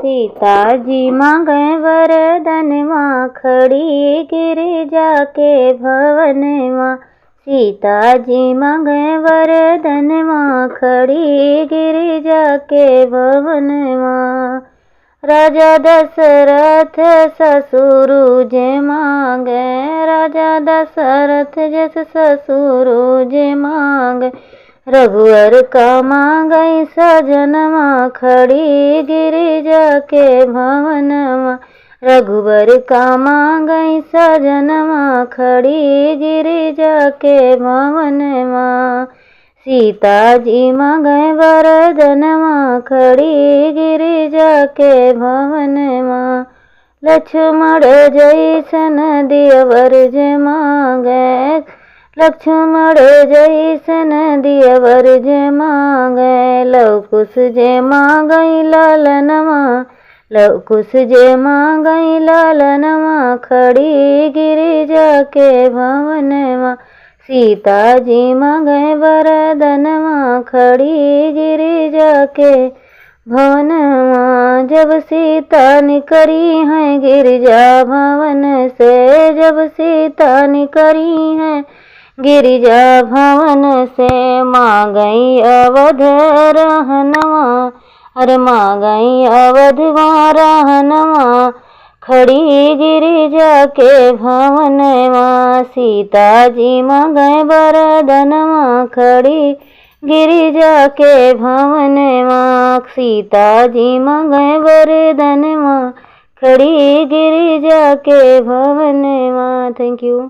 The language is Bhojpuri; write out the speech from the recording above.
सीताजी मांगे वरदानवा खड़ी गिरिजा के भवनवा। सीताजी मांगे वरदानवा खड़ी गिरिजा के भवनवा। राजा दशरथ ससुर जे मांगे, राजा दशरथ जस ससुर जे मांगे। रघुवर का मांगई सजनवा खड़ी गिरिजा के भवनवा। रघुवर का मांगई सजनवा खड़ी गिरिजा के भवनवा। सीताजी मांगे वरदानवा खड़ी गिरिजा के भवनवा। लक्ष्मण जैसन दियवर जे मांगे, लक्ष्मण जैसन दियवर जे मांगे। लव कुश जे मांगई लालनवा, लव कुश जे मांगई लालनवा खड़ी गिरिजा के भवनवा। सीताजी मांगे वरदानवा खड़ी गिरिजा के भवनवा। जब सीता निकरी है गिरिजा भवन से, जब सीता निकरी है गिरिजा भवन से। मांगई अवध रहनवा, अरे मांगई अवध रहनवा खड़ी गिरिजा के भवनवा। सीताजी मांगे वरदानवा खड़ी गिरिजा के भवनवा। सीताजी मांगे वरदानवा खड़ी गिरिजा के भवनवा। Thank you.